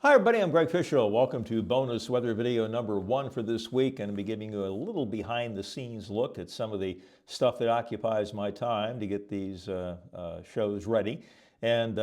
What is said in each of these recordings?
Hi everybody, I'm Greg Fishel. Welcome to bonus weather video number 1 for this week. And I'll be giving you a little behind the scenes look at some of the stuff that occupies my time to get these shows ready. And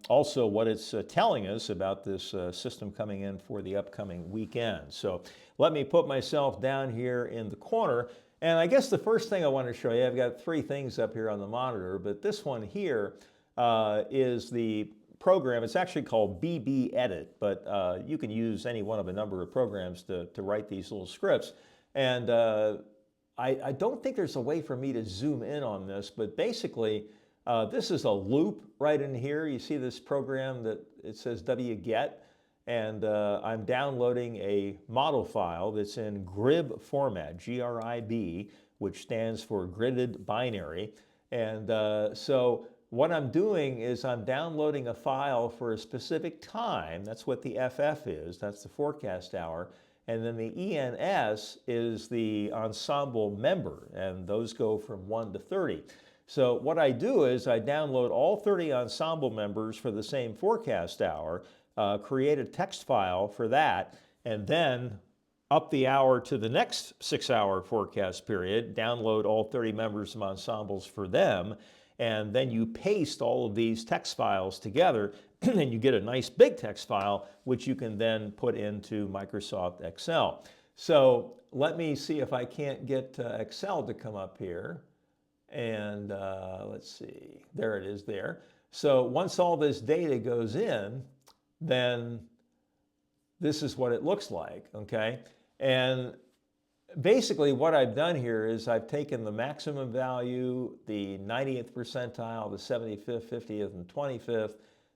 also what it's telling us about this system coming in for the upcoming weekend. So let me put myself down here in the corner. And I guess the first thing I want to show you, I've got 3 things up here on the monitor, but this one here is the program. It's actually called BB Edit, but you can use any one of a number of programs to write these little scripts. And I don't think there's a way for me to zoom in on this, but basically this is a loop right in here. You see this program that it says wget, and I'm downloading a model file that's in GRIB format, G-R-I-B, which stands for gridded binary. And so what I'm doing is I'm downloading a file for a specific time. That's what the FF is. That's the forecast hour. And then the ENS is the ensemble member, and those go from 1 to 30. So what I do is I download all 30 ensemble members for the same forecast hour, create a text file for that, and then up the hour to the next 6-hour forecast period, download all 30 members of ensembles for them. And then you paste all of these text files together and you get a nice big text file, which you can then put into Microsoft Excel. So let me see if I can't get Excel to come up here. And let's see, there it is there. So once all this data goes in, then this is what it looks like, okay? And basically what I've done here is I've taken the maximum value, the 90th percentile, the 75th, 50th, and 25th,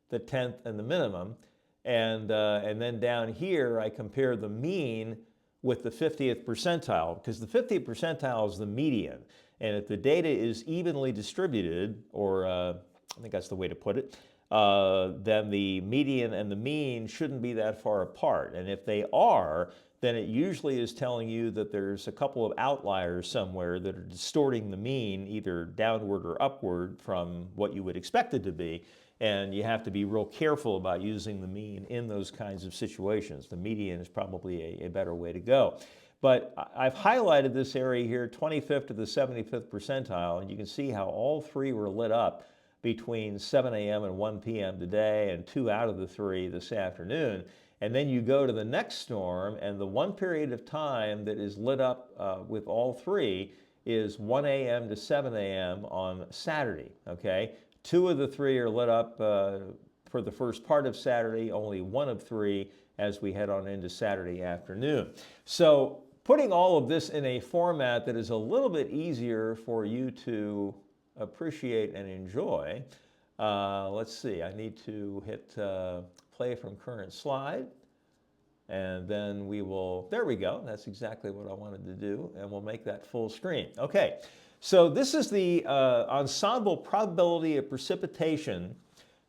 the 10th, and the minimum. And then down here, I compare the mean with the 50th percentile, because the 50th percentile is the median. And if the data is evenly distributed, or I think that's the way to put it, then the median and the mean shouldn't be that far apart. And if they are, then it usually is telling you that there's a couple of outliers somewhere that are distorting the mean either downward or upward from what you would expect it to be. And you have to be real careful about using the mean in those kinds of situations. The median is probably a better way to go. But I've highlighted this area here, 25th to the 75th percentile, and you can see how all 3 were lit up between 7 a.m. and 1 p.m. today, and 2 out of the 3 this afternoon. And then you go to the next storm, and the one period of time that is lit up with all 3 is 1 a.m. to 7 a.m. on Saturday, okay? 2 of the 3 are lit up for the first part of Saturday, only 1 of 3 as we head on into Saturday afternoon. So putting all of this in a format that is a little bit easier for you to appreciate and enjoy, let's see, I need to hit play from current slide, and then we will, there we go, that's exactly what I wanted to do, and we'll make that full screen. Okay, so this is the ensemble probability of precipitation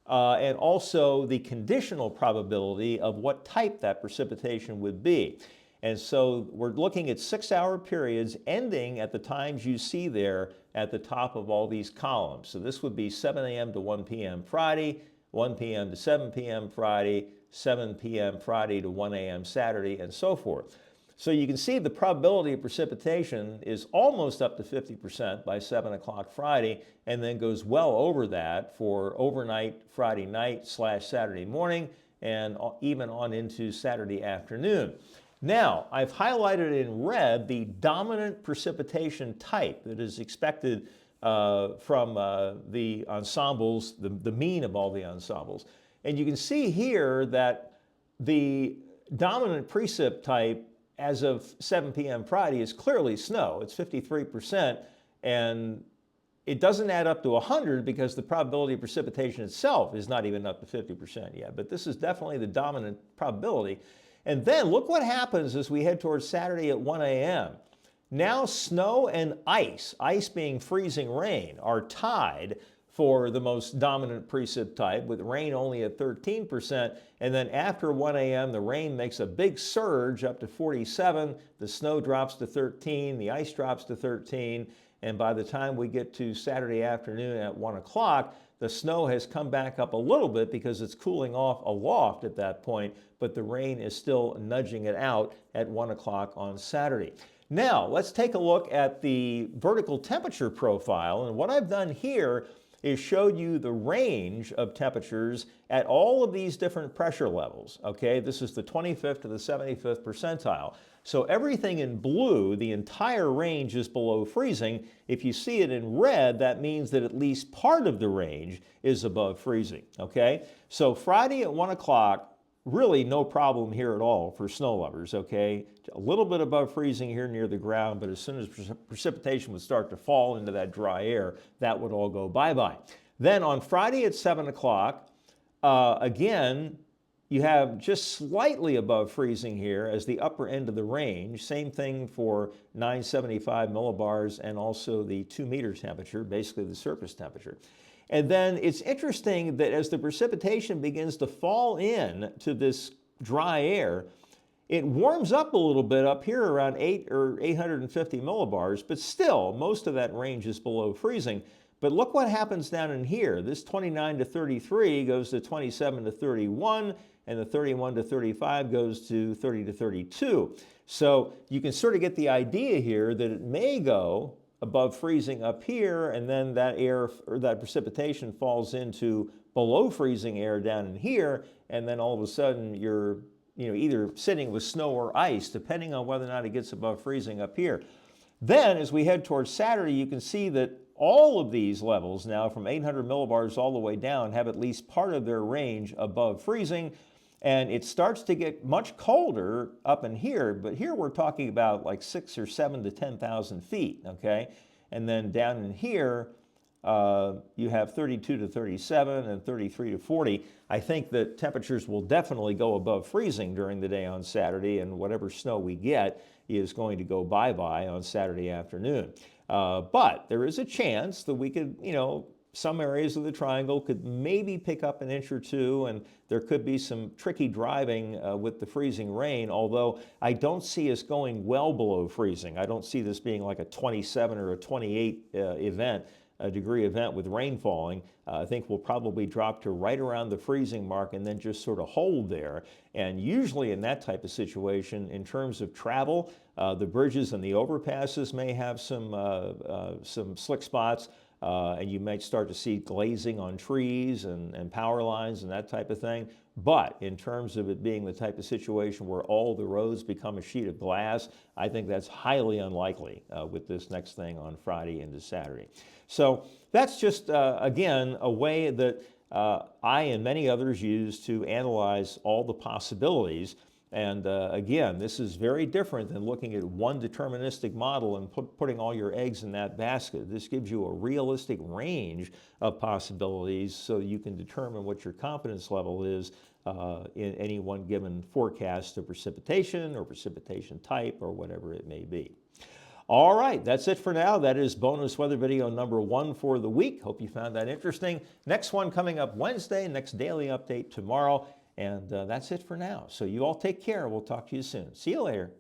and also the conditional probability of what type that precipitation would be. And so we're looking at 6-hour periods ending at the times you see there at the top of all these columns. So this would be 7 a.m. to 1 p.m. Friday, 1 p.m. to 7 p.m. Friday, 7 p.m. Friday to 1 a.m. Saturday, and so forth. So you can see the probability of precipitation is almost up to 50% by 7 o'clock Friday, and then goes well over that for overnight Friday night / Saturday morning, and even on into Saturday afternoon. Now, I've highlighted in red the dominant precipitation type that is expected from the ensembles, the mean of all the ensembles. And you can see here that the dominant precip type as of 7 p.m. Friday is clearly snow. It's 53%, and it doesn't add up to 100 because the probability of precipitation itself is not even up to 50% yet. But this is definitely the dominant probability. And then look what happens as we head towards Saturday at 1 a.m. Now snow and ice being freezing rain, are tied for the most dominant precip type, with rain only at 13%. And then after 1 a.m., the rain makes a big surge up to 47, the snow drops to 13, the ice drops to 13, and by the time we get to Saturday afternoon at 1 o'clock, The snow has come back up a little bit because it's cooling off aloft at that point, but the rain is still nudging it out at 1 o'clock on Saturday. Now, let's take a look at the vertical temperature profile. And what I've done here is showed you the range of temperatures at all of these different pressure levels. Okay, this is the 25th to the 75th percentile. So everything in blue, the entire range is below freezing. If you see it in red, that means that at least part of the range is above freezing. Okay, so Friday at 1 o'clock, really no problem here at all for snow lovers, okay? A little bit above freezing here near the ground, but as soon as precipitation would start to fall into that dry air, that would all go bye-bye. Then on Friday at 7 o'clock, again, you have just slightly above freezing here as the upper end of the range. Same thing for 975 millibars and also the 2-meter temperature, basically the surface temperature. And then it's interesting that as the precipitation begins to fall in to this dry air, it warms up a little bit up here around 850 millibars, but still most of that range is below freezing. But look what happens down in here. This 29 to 33 goes to 27 to 31, and the 31 to 35 goes to 30 to 32. So you can sort of get the idea here that it may go above freezing up here, and then that air or that precipitation falls into below freezing air down in here, and then all of a sudden you're either sitting with snow or ice, depending on whether or not it gets above freezing up here. Then as we head towards Saturday, you can see that all of these levels now from 800 millibars all the way down have at least part of their range above freezing. And it starts to get much colder up in here, but here we're talking about like 6 or 7 to 10,000 feet, okay? And then down in here, you have 32 to 37 and 33 to 40. I think that temperatures will definitely go above freezing during the day on Saturday, and whatever snow we get is going to go bye-bye on Saturday afternoon. But there is a chance that we could, some areas of the triangle could maybe pick up an inch or two, and there could be some tricky driving with the freezing rain, although I don't see us going well below freezing. I don't see this being like a 27 or a 28 degree event with rain falling. I think we'll probably drop to right around the freezing mark and then just sort of hold there. And usually in that type of situation, in terms of travel, the bridges and the overpasses may have some slick spots. And you might start to see glazing on trees and power lines and that type of thing. But in terms of it being the type of situation where all the roads become a sheet of glass, I think that's highly unlikely with this next thing on Friday into Saturday. So that's just, again, a way that I and many others use to analyze all the possibilities. And again, this is very different than looking at one deterministic model and putting all your eggs in that basket. This gives you a realistic range of possibilities so you can determine what your confidence level is in any one given forecast of precipitation or precipitation type or whatever it may be. All right, that's it for now. That is bonus weather video number 1 for the week. Hope you found that interesting. Next one coming up Wednesday, next daily update tomorrow. And that's it for now. So you all take care. We'll talk to you soon. See you later.